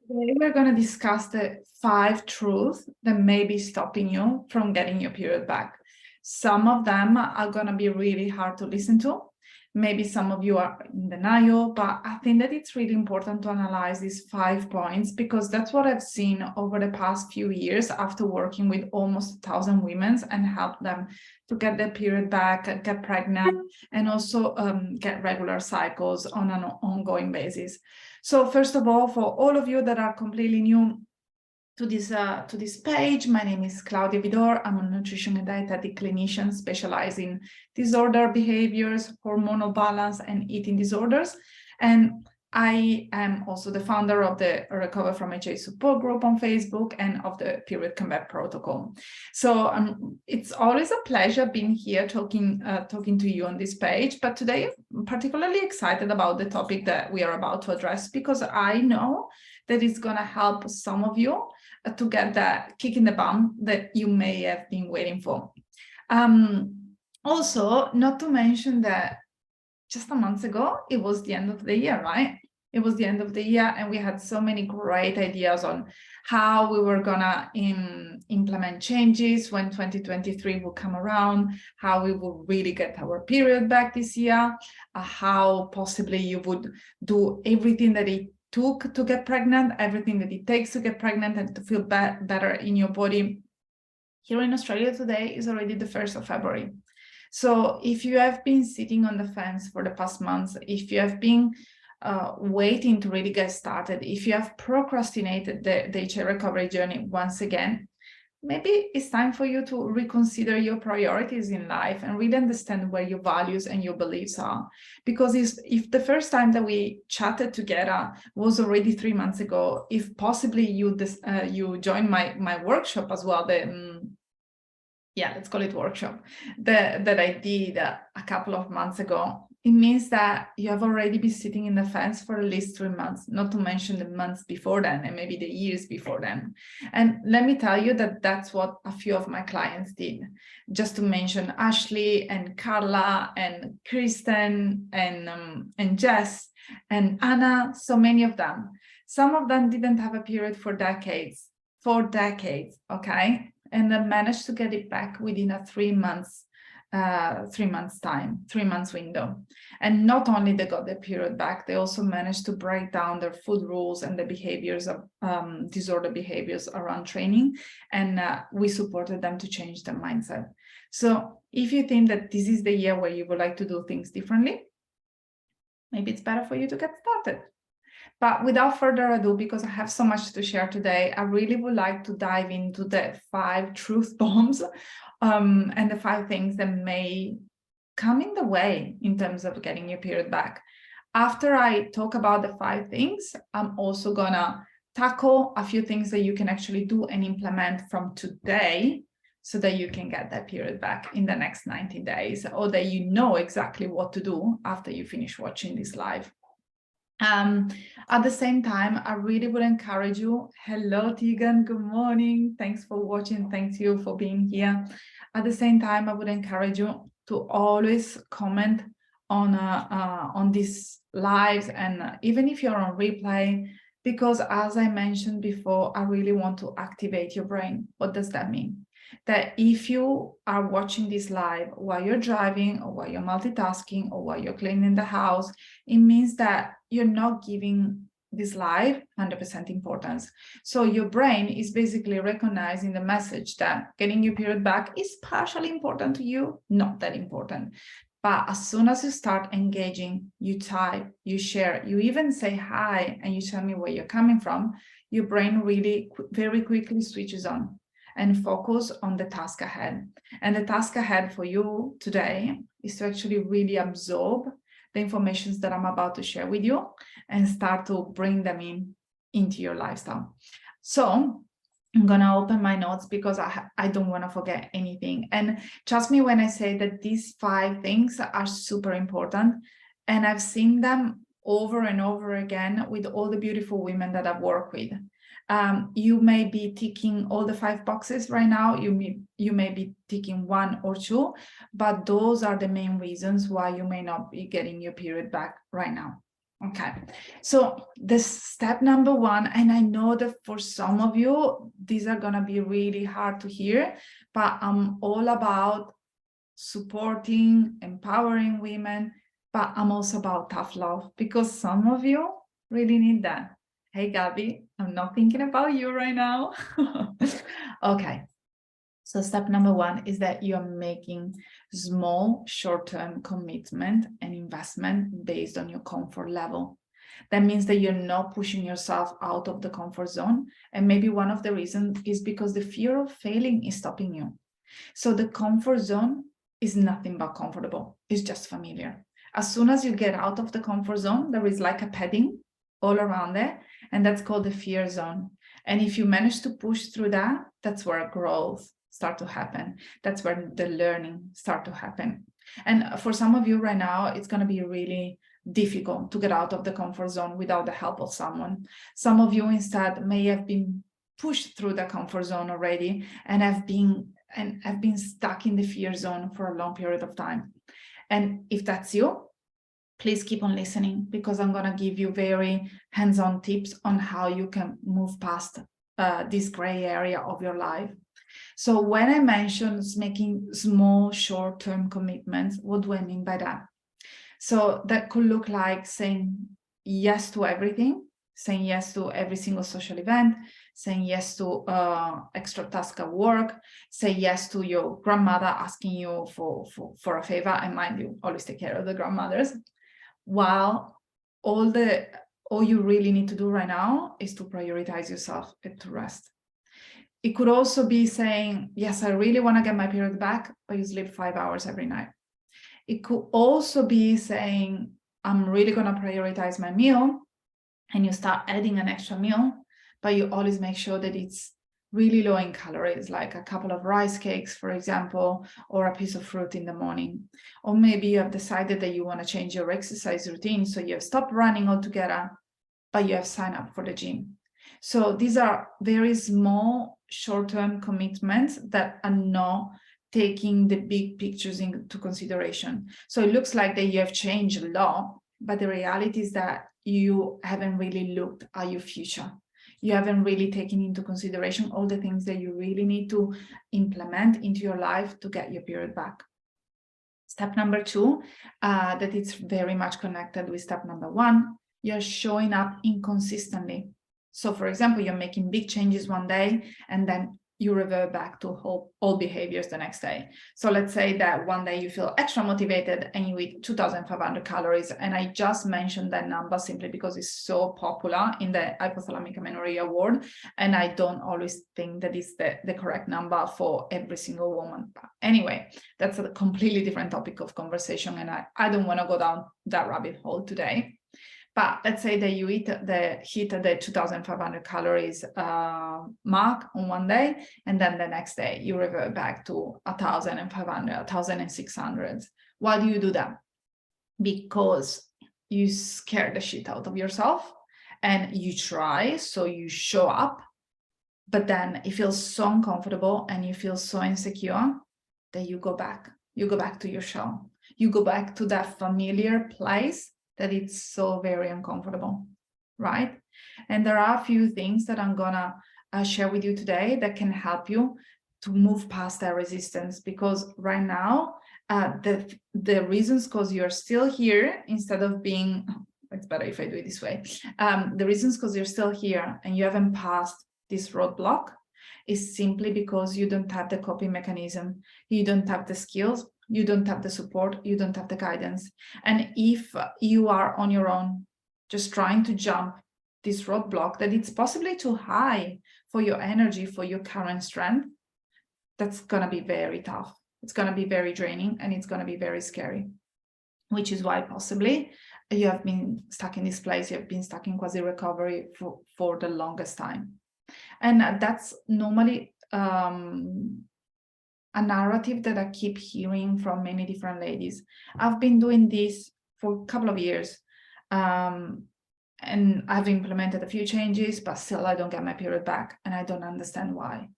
Today we're going to discuss the 5 truths that may be stopping you from getting your period back. Some of them are going to be really hard to listen to. Maybe some of you are in denial, but I think that it's really important to analyze these 5 points because that's what I've seen over the past few years after working with almost 1,000 women and help them to get their period back, get pregnant, and also get regular cycles on an ongoing basis. So first of all, for all of you that are completely new to this page, my name is Claudia Vidor. I'm a nutrition and dietetic clinician specializing in disorder behaviors, hormonal balance, and eating disorders. And I am also the founder of the Recover from HA support group on Facebook and of the Period Comeback Protocol. So it's always a pleasure being here talking to you on this page. But today I'm particularly excited about the topic that we are about to address because I know that it's going to help some of you to get that kick in the bum that you may have been waiting for. Also, not to mention that just a month ago, it was the end of the year, right? It was the end of the year and we had so many great ideas on how we were gonna implement changes when 2023 will come around, how we will really get our period back this year, how possibly you would do everything that it took to get pregnant, everything that it takes to get pregnant and to feel better in your body. Here in Australia today is already the 1st of February. So if you have been sitting on the fence for the past months, if you have been waiting to really get started, if you have procrastinated the HA recovery journey once again, maybe it's time for you to reconsider your priorities in life and really understand where your values and your beliefs are. Because if the first time that we chatted together was already 3 months ago, if possibly you joined my workshop as well, let's call it workshop, that I did a couple of months ago, it means that you have already been sitting in the fence for at least 3 months, not to mention the months before then and maybe the years before then. And let me tell you that that's what a few of my clients did. Just to mention Ashley and Carla and Kristen and Jess and Anna, so many of them. Some of them didn't have a period for decades, okay? And then managed to get it back within a 3 months window. And not only they got their period back, they also managed to break down their food rules and the behaviors of disorder behaviors around training. And we supported them to change their mindset. So if you think that this is the year where you would like to do things differently, maybe it's better for you to get started. But without further ado, because I have so much to share today, I really would like to dive into the 5 truth bombs and the 5 things that may come in the way in terms of getting your period back. After I talk about the 5 things, I'm also gonna tackle a few things that you can actually do and implement from today so that you can get that period back in the next 90 days, or that you know exactly what to do after you finish watching this live. At the same time, I really would encourage you. Hello, Tegan. Good morning. Thanks for watching. Thanks you for being here. At the same time, I would encourage you to always comment on these lives, and even if you're on replay, because as I mentioned before, I really want to activate your brain. What does that mean? That if you are watching this live while you're driving or while you're multitasking or while you're cleaning the house, it means that you're not giving this live 100% importance. So your brain is basically recognizing the message that getting your period back is partially important to you, not that important. But as soon as you start engaging, you type, you share, you even say hi, and you tell me where you're coming from, your brain really very quickly switches on and focus on the task ahead. And the task ahead for you today is to actually really absorb the information that I'm about to share with you and start to bring them into your lifestyle. So I'm gonna open my notes because I don't wanna forget anything. And trust me when I say that these 5 things are super important, and I've seen them over and over again with all the beautiful women that I've worked with. You may be ticking all the 5 boxes right now. You may be ticking 1 or 2, but those are the main reasons why you may not be getting your period back right now. Okay, so the step number one, and I know that for some of you, these are gonna be really hard to hear, but I'm all about supporting, empowering women, but I'm also about tough love because some of you really need that. Hey, Gabby, I'm not thinking about you right now. Okay, so step number one is that you're making small short-term commitment and investment based on your comfort level. That means that you're not pushing yourself out of the comfort zone. And maybe one of the reasons is because the fear of failing is stopping you. So the comfort zone is nothing but comfortable. It's just familiar. As soon as you get out of the comfort zone, there is like a padding all around it, and that's called the fear zone. And if you manage to push through that, that's where growth start to happen. That's where the learning start to happen. And for some of you right now, it's going to be really difficult to get out of the comfort zone without the help of someone. Some of you instead may have been pushed through the comfort zone already and have been stuck in the fear zone for a long period of time. And if that's you, please keep on listening, because I'm going to give you very hands-on tips on how you can move past this gray area of your life. So when I mention making small short-term commitments, what do I mean by that? So that could look like saying yes to everything, saying yes to every single social event, saying yes to extra task at work, say yes to your grandmother asking you for a favor, and mind you, always take care of the grandmothers, while all you really need to do right now is to prioritize yourself and to rest. It could also be saying, yes, I really want to get my period back, but you sleep 5 hours every night. It could also be saying, I'm really going to prioritize my meal, and you start adding an extra meal, but you always make sure that it's really low in calories, like a couple of rice cakes, for example, or a piece of fruit in the morning. Or maybe you have decided that you want to change your exercise routine, so you have stopped running altogether, but you have signed up for the gym. So these are very small short-term commitments that are not taking the big pictures into consideration. So it looks like that you have changed a lot, but the reality is that you haven't really looked at your future. You haven't really taken into consideration all the things that you really need to implement into your life to get your period back. Step number two, that it's very much connected with step number one, you're showing up inconsistently. So for example, you're making big changes one day and then you revert back to old behaviors the next day. So let's say that one day you feel extra motivated and you eat 2,500 calories. And I just mentioned that number simply because it's so popular in the hypothalamic amenorrhea world. And I don't always think that it's the correct number for every single woman. But anyway, that's a completely different topic of conversation. And I don't want to go down that rabbit hole today. But let's say that you hit the 2,500 calories mark on one day, and then the next day you revert back to 1,500, 1,600. Why do you do that? Because you scare the shit out of yourself and you try, so you show up, but then it feels so uncomfortable and you feel so insecure that you go back. You go back to your shell. You go back to that familiar place that it's so very uncomfortable, right? And there are a few things that I'm gonna share with you today that can help you to move past that resistance, because right now, the reasons cause you're still here instead of being, it's better if I do it this way. The reasons cause you're still here and you haven't passed this roadblock is simply because you don't have the coping mechanism, you don't have the skills, you don't have the support, you don't have the guidance. And if you are on your own, just trying to jump this roadblock that it's possibly too high for your energy, for your current strength, that's going to be very tough. It's going to be very draining and it's going to be very scary, which is why possibly you have been stuck in this place, you have been stuck in quasi-recovery for the longest time. And that's normally a narrative that I keep hearing from many different ladies. I've been doing this for a couple of years and I've implemented a few changes, but still I don't get my period back and I don't understand why.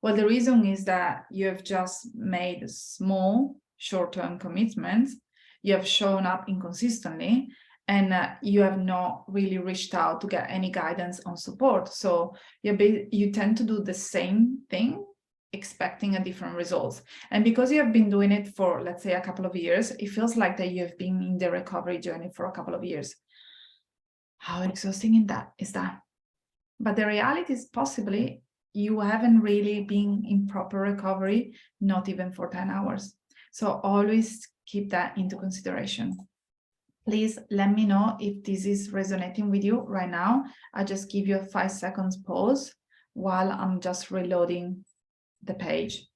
Well, the reason is that you have just made small short-term commitments, you have shown up inconsistently, and you have not really reached out to get any guidance on support. So you tend to do the same thing, expecting a different results. And because you have been doing it for, let's say, a couple of years, it feels like that you have been in the recovery journey for a couple of years. How exhausting is that? But the reality is possibly you haven't really been in proper recovery, not even for 10 hours. So always keep that into consideration. Please let me know if this is resonating with you right now. I just give you a 5 seconds pause while I'm just reloading the page,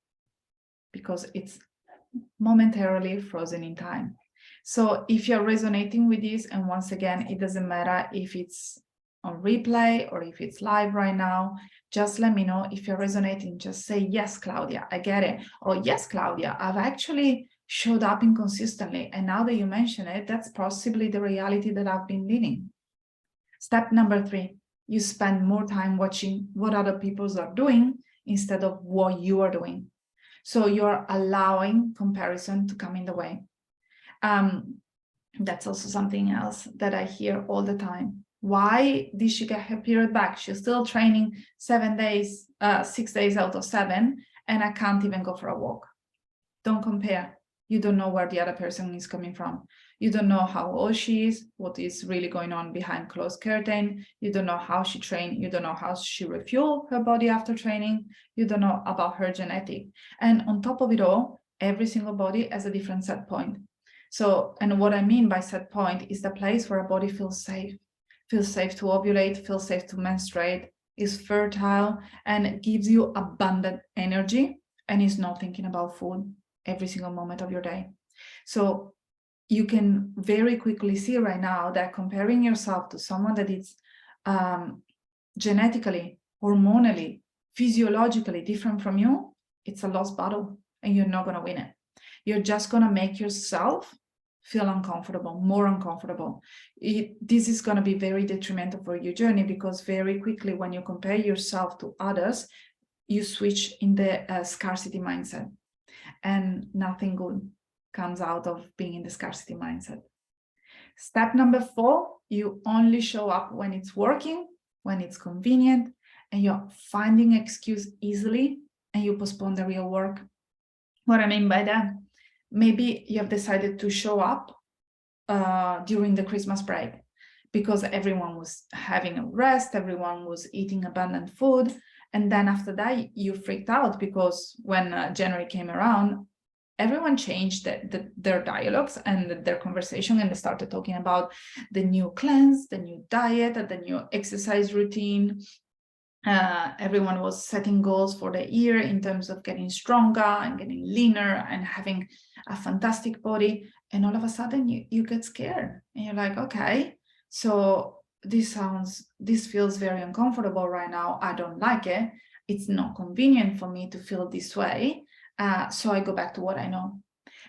because it's momentarily frozen in time. So if you're resonating with this, and once again, it doesn't matter if it's on replay or if it's live right now, just let me know. If you're resonating, just say, yes, Claudia, I get it. Or yes, Claudia, I've actually showed up inconsistently. And now that you mention it, that's possibly the reality that I've been living. Step number 3, you spend more time watching what other people are doing instead of what you are doing. So you're allowing comparison to come in the way. That's also something else that I hear all the time. Why did she get her period back? She's still training 7 days, 6 days out of 7, and I can't even go for a walk. Don't compare. You don't know where the other person is coming from. You don't know how old she is, what is really going on behind closed curtain. You don't know how she trained. You don't know how she refueled her body after training. You don't know about her genetic. And on top of it all, every single body has a different set point. So, and what I mean by set point is the place where a body feels safe to ovulate, feels safe to menstruate, is fertile, and gives you abundant energy, and is not thinking about food every single moment of your day. So you can very quickly see right now that comparing yourself to someone that is genetically, hormonally, physiologically different from you, it's a lost battle, and you're not going to win it. You're just going to make yourself feel uncomfortable, more uncomfortable. This is going to be very detrimental for your journey, because very quickly when you compare yourself to others, you switch in the scarcity mindset, and nothing good comes out of being in the scarcity mindset. Step number 4, you only show up when it's working, when it's convenient, and you're finding excuse easily, and you postpone the real work. What I mean by that, maybe you have decided to show up during the Christmas break because everyone was having a rest, everyone was eating abundant food. And then after that, you freaked out because when January came around, everyone changed their dialogues and their conversation, and they started talking about the new cleanse, the new diet, the new exercise routine. Everyone was setting goals for the year in terms of getting stronger and getting leaner and having a fantastic body. And all of a sudden you get scared and you're like, okay, so this feels very uncomfortable right now. I don't like it. It's not convenient for me to feel this way. So I go back to what I know.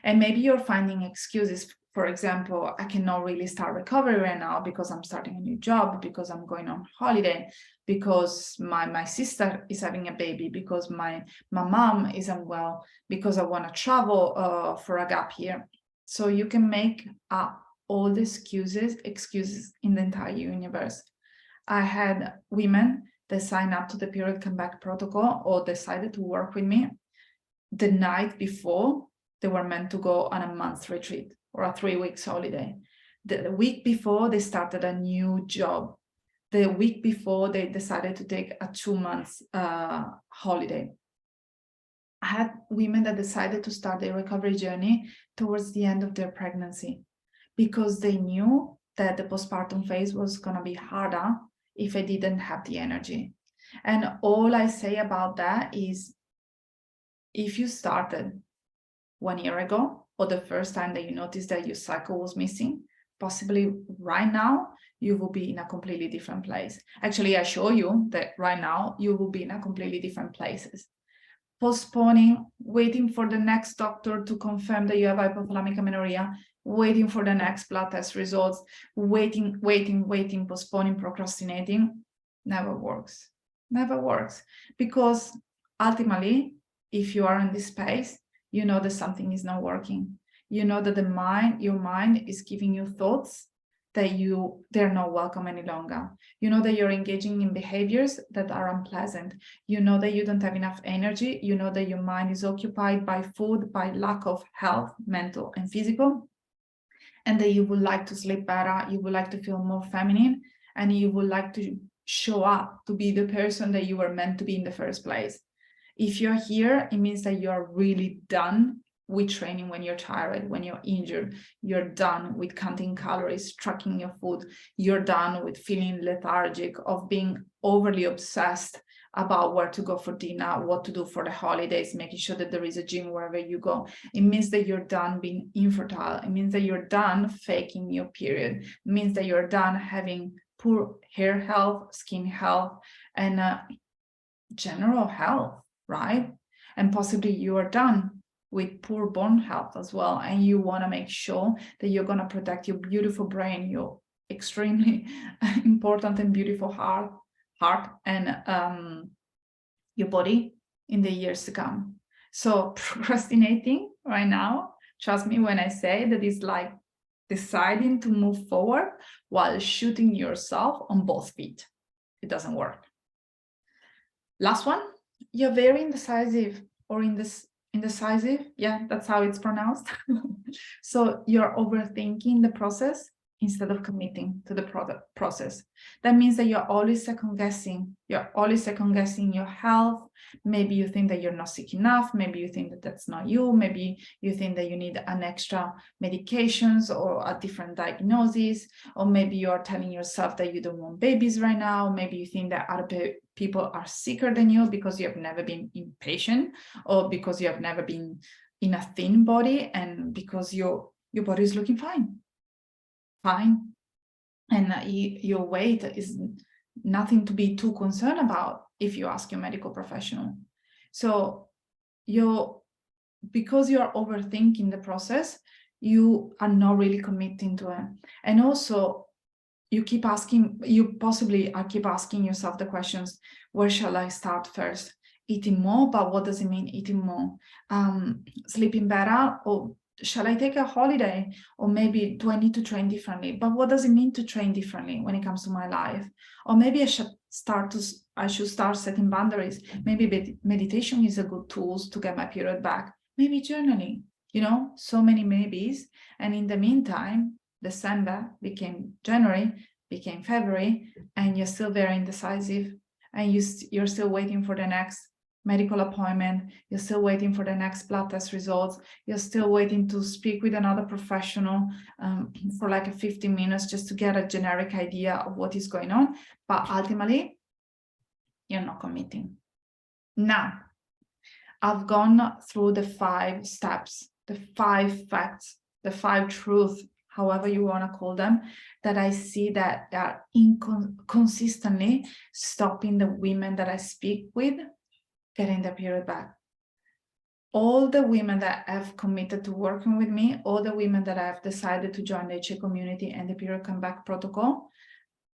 And maybe you're finding excuses. For example, I cannot really start recovery right now because I'm starting a new job, because I'm going on holiday, because my sister is having a baby, because my mom isn't well, because I want to travel for a gap year. So you can make up all the excuses in the entire universe. I had women that signed up to the period comeback protocol or decided to work with me the night before they were meant to go on a month's retreat or a 3 weeks holiday. The week before they started a new job. The week before they decided to take a 2 months holiday. I had women that decided to start their recovery journey towards the end of their pregnancy because they knew that the postpartum phase was going to be harder if I didn't have the energy. And all I say about that is, if you started 1 year ago, or the first time that you noticed that your cycle was missing, possibly right now, you will be in a completely different place. Actually, I show you that right now, you will be in a completely different places. Postponing, waiting for the next doctor to confirm that you have hypothalamic amenorrhea, waiting for the next blood test results, waiting, postponing, procrastinating, never works. Never works. Because ultimately, if you are in this space, you know that something is not working. You know that your mind is giving you thoughts that they're not welcome any longer. You know that you're engaging in behaviors that are unpleasant. You know that you don't have enough energy. You know that your mind is occupied by food, by lack of health, mental and physical, and that you would like to sleep better, you would like to feel more feminine, and you would like to show up to be the person that you were meant to be in the first place. If you're here, it means that you're really done with training when you're tired, when you're injured. You're done with counting calories, tracking your food. You're done with feeling lethargic, of being overly obsessed about where to go for dinner, what to do for the holidays, making sure that there is a gym wherever you go. It means that you're done being infertile. It means that you're done faking your period. It means that you're done having poor hair health, skin health, and general health, right? And possibly you are done with poor bone health as well, and you want to make sure that you're going to protect your beautiful brain, your extremely important and beautiful heart and your body in the years to come. So procrastinating right now, trust me when I say that, it's like deciding to move forward while shooting yourself on both feet. It doesn't work. Last one, you're very indecisive, or indecisive. Yeah, that's how it's pronounced. So you're overthinking the process instead of committing to the process. That means that you're always second guessing. You're always second guessing your health. Maybe you think that you're not sick enough. Maybe you think that that's not you. Maybe you think that you need an extra medications or a different diagnosis. Or maybe you're telling yourself that you don't want babies right now. Maybe you think that other people are sicker than you because you have never been impatient, or because you have never been in a thin body, and because your body is looking fine. And your weight is nothing to be too concerned about if you ask your medical professional. So because you're overthinking the process, you are not really committing to it. And also you keep asking yourself the questions: where shall I start first? Eating more, but what does it mean eating more? Sleeping better, or shall I take a holiday? Or maybe do I need to train differently? But what does it mean to train differently when it comes to my life? Or maybe I should start setting boundaries. Maybe meditation is a good tool to get my period back. Maybe journaling, so many maybes. And in the meantime, December became January, became February, and you're still very indecisive, and you're still waiting for the next medical appointment, you're still waiting for the next blood test results, you're still waiting to speak with another professional for like 15 minutes just to get a generic idea of what is going on, but ultimately, you're not committing. Now, I've gone through the 5 steps, the 5 facts, the 5 truths, however you want to call them, that I see that are consistently stopping the women that I speak with getting their period back. All the women that have committed to working with me, all the women that have decided to join the HA community and the period comeback protocol,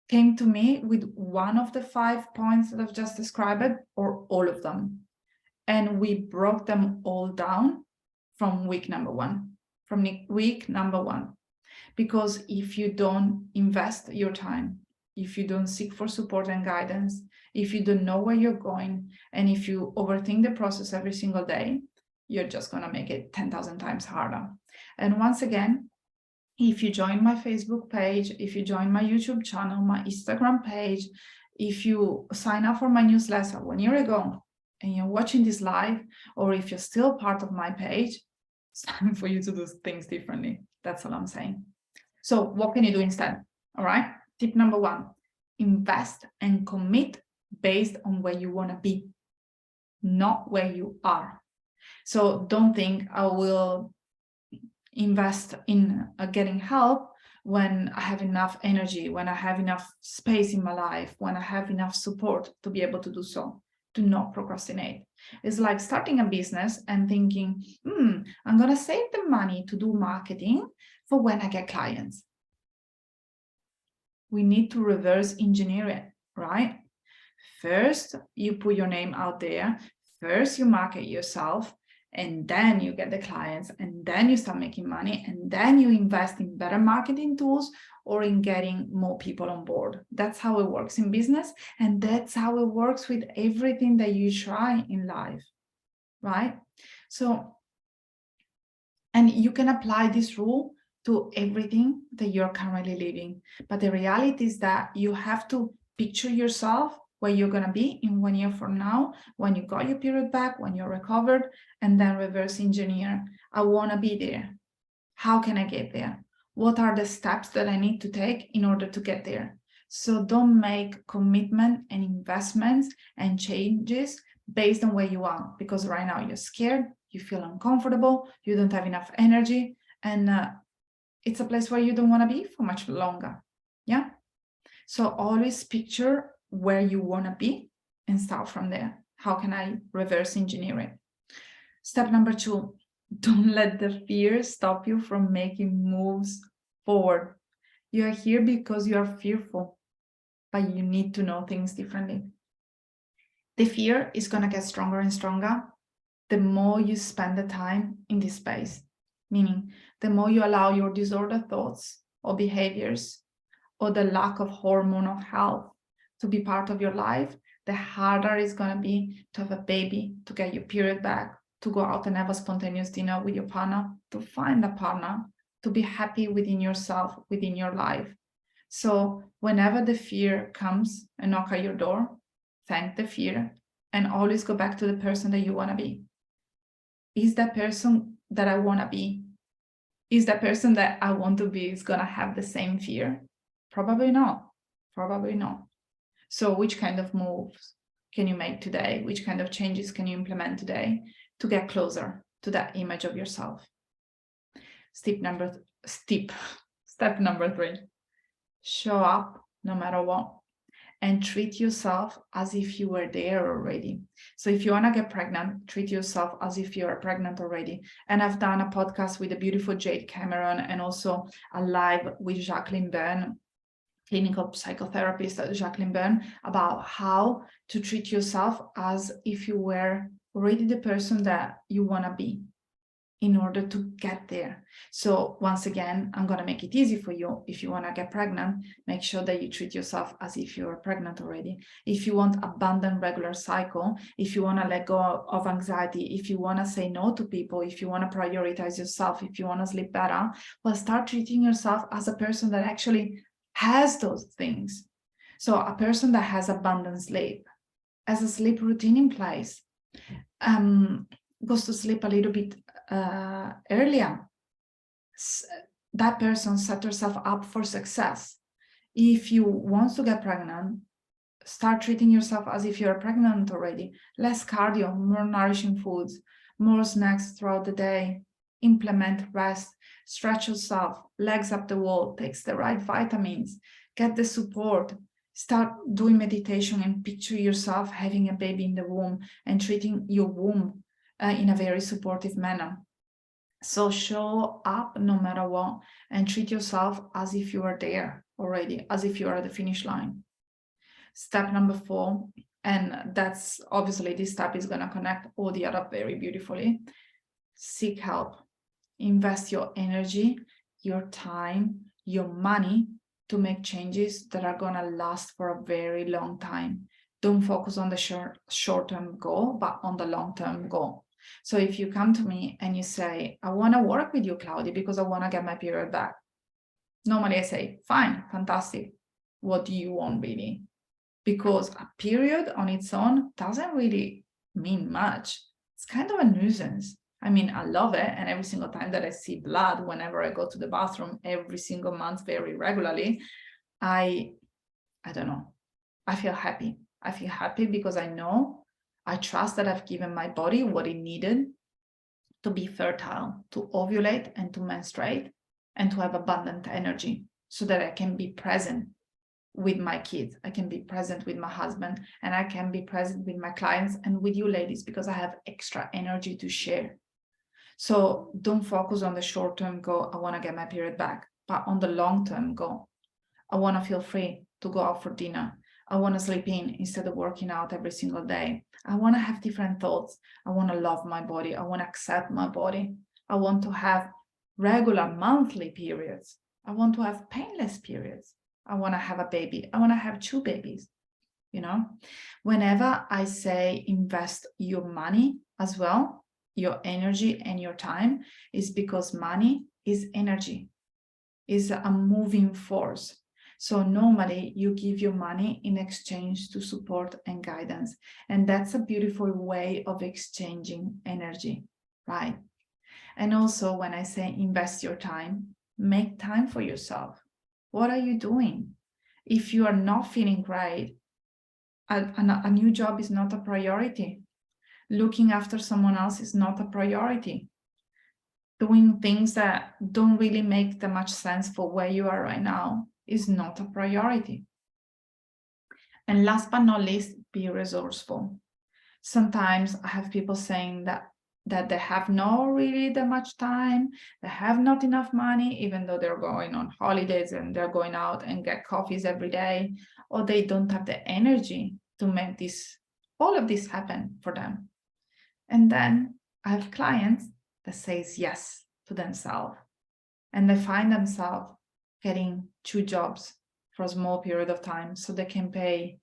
came to me with one of the 5 points that I've just described, or all of them. And we broke them all down from week number 1. Because if you don't invest your time, if you don't seek for support and guidance, if you don't know where you're going, and if you overthink the process every single day, you're just going to make it 10,000 times harder. And once again, if you join my Facebook page, if you join my YouTube channel, my Instagram page, if you sign up for my newsletter 1 year ago and you're watching this live, or if you're still part of my page, it's time for you to do things differently. That's all I'm saying. So what can you do instead? All right. Tip number 1, invest and commit based on where you want to be, not where you are. So don't think I will invest in getting help when I have enough energy, when I have enough space in my life, when I have enough support to be able to do so. Do not procrastinate. It's like starting a business and thinking, I'm going to save the money to do marketing for when I get clients. We need to reverse engineer it, right? First, you put your name out there. First, you market yourself. and then you get the clients, and then you start making money, and then you invest in better marketing tools or in getting more people on board. That's how it works in business, and that's how it works with everything that you try in life, right? So, and you can apply this rule to everything that you're currently living. But the reality is that you have to picture yourself where you're going to be in 1 year from now, when you got your period back, when you're recovered, and then reverse engineer. I want to be there. How can I get there? What are the steps that I need to take in order to get there? So don't make commitment and investments and changes based on where you are, because right now you're scared, you feel uncomfortable, you don't have enough energy, and it's a place where you don't want to be for much longer. Yeah. So always picture where you want to be and start from there. How can I reverse engineer it? Step number 2, don't let the fear stop you from making moves forward. You are here because you are fearful, but you need to know things differently. The fear is going to get stronger and stronger the more you spend the time in this space, meaning the more you allow your disordered thoughts or behaviors or the lack of hormonal health to be part of your life, the harder it's going to be to have a baby, to get your period back, to go out and have a spontaneous dinner with your partner, to find a partner, to be happy within yourself, within your life. So whenever the fear comes and knock at your door, thank the fear and always go back to the person that you want to be. Is that person that I want to be? Is that person that I want to be is going to have the same fear? Probably not. Probably not. So which kind of moves can you make today? Which kind of changes can you implement today to get closer to that image of yourself? Step number 3, show up no matter what, and treat yourself as if you were there already. So if you want to get pregnant, treat yourself as if you are pregnant already. And I've done a podcast with the beautiful Jade Cameron and also a live with Jacqueline Byrne, clinical psychotherapist Jacqueline Byrne, about how to treat yourself as if you were already the person that you want to be in order to get there. So once again, I'm going to make it easy for you. If you want to get pregnant, make sure that you treat yourself as if you are pregnant already. If you want abundant regular cycle, if you want to let go of anxiety, if you want to say no to people, if you want to prioritize yourself, if you want to sleep better, well, start treating yourself as a person that actually has those things. So a person that has abundant sleep, has a sleep routine in place, goes to sleep a little bit earlier, that person set herself up for success. If you want to get pregnant, start treating yourself as if you're pregnant already. Less cardio, more nourishing foods, more snacks throughout the day. Implement rest, stretch yourself, legs up the wall, takes the right vitamins, get the support. Start doing meditation and picture yourself having a baby in the womb and treating your womb in a very supportive manner. So show up no matter what and treat yourself as if you are there already, as if you are at the finish line. Step number 4, and that's obviously this step is going to connect all the other very beautifully. Seek help. Invest your energy, your time, your money to make changes that are going to last for a very long time. Don't focus on the short-term goal, but on the long-term goal. So if you come to me and you say, I want to work with you, Claudia, because I want to get my period back. Normally I say, fine, fantastic. What do you want really? Because a period on its own doesn't really mean much. It's kind of a nuisance. I mean, I love it. And every single time that I see blood, whenever I go to the bathroom every single month, very regularly, I don't know, I feel happy. I feel happy because I trust that I've given my body what it needed to be fertile, to ovulate and to menstruate and to have abundant energy so that I can be present with my kids, I can be present with my husband, and I can be present with my clients and with you ladies because I have extra energy to share. So don't focus on the short-term goal, I want to get my period back, but on the long-term goal. I want to feel free to go out for dinner. I want to sleep in instead of working out every single day. I want to have different thoughts. I want to love my body. I want to accept my body. I want to have regular monthly periods. I want to have painless periods. I want to have a baby. I want to have 2 babies. You know, whenever I say invest your money as well, your energy and your time, is because money is energy, is a moving force. So normally you give your money in exchange to support and guidance. And that's a beautiful way of exchanging energy, right? And also when I say invest your time, make time for yourself. What are you doing? If you are not feeling great, a new job is not a priority. Looking after someone else is not a priority. Doing things that don't really make that much sense for where you are right now is not a priority. And last but not least, be resourceful. Sometimes I have people saying that they have not really that much time, they have not enough money, even though they're going on holidays and they're going out and get coffees every day, or they don't have the energy to make all of this happen for them. And then I have clients that says yes to themselves, and they find themselves getting 2 jobs for a small period of time, so they can pay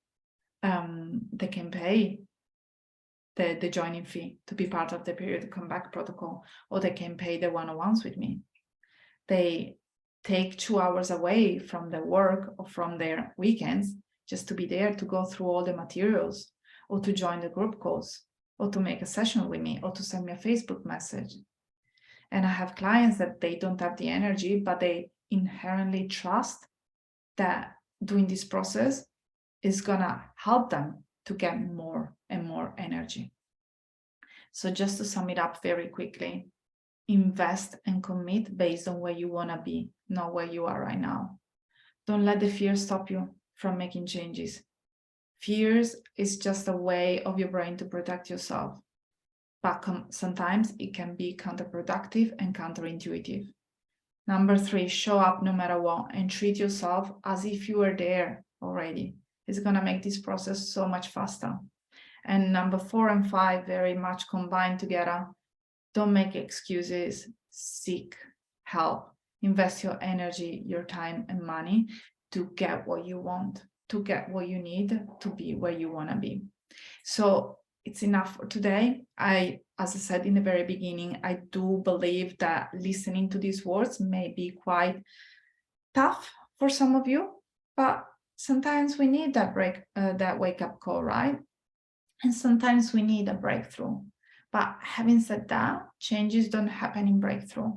the joining fee to be part of the period comeback protocol, or they can pay the one-on-ones with me. They take 2 hours away from their work or from their weekends just to be there to go through all the materials, or to join the group calls, or to make a session with me, or to send me a Facebook message. And I have clients that they don't have the energy, but they inherently trust that doing this process is gonna help them to get more and more energy. So just to sum it up very quickly, invest and commit based on where you wanna be, not where you are right now. Don't let the fear stop you from making changes. Fears is just a way of your brain to protect yourself, but sometimes it can be counterproductive and counterintuitive. Number 3, show up no matter what and treat yourself as if you were there already. It's gonna make this process so much faster. And number 4 and 5 very much combined together. Don't make excuses, seek help, invest your energy, your time and money to get what you want, to get what you need to be where you wanna be. So it's enough for today. As I said in the very beginning, I do believe that listening to these words may be quite tough for some of you, but sometimes we need that that wake-up call, right? And sometimes we need a breakthrough. But having said that, changes don't happen in breakthrough.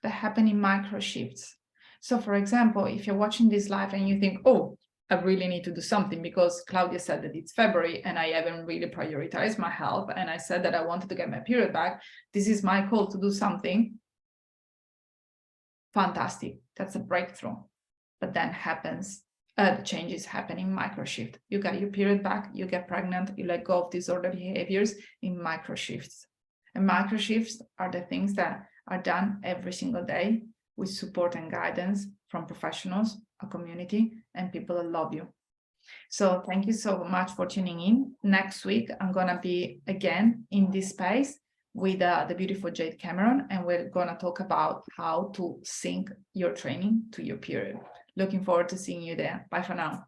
They happen in micro shifts. So for example, if you're watching this live and you think, oh, I really need to do something because Claudia said that it's February and I haven't really prioritized my health, and I said that I wanted to get my period back, this is my call to do something. Fantastic, that's a breakthrough. But then the changes happen in micro shift. You get your period back, you get pregnant, you let go of disordered behaviors in micro shifts. And micro shifts are the things that are done every single day with support and guidance from professionals, a community, and people that love you. So thank you so much for tuning in. Next week, I'm gonna be again in this space with the beautiful Jade Cameron, and we're gonna talk about how to sync your training to your period. Looking forward to seeing you there. Bye for now.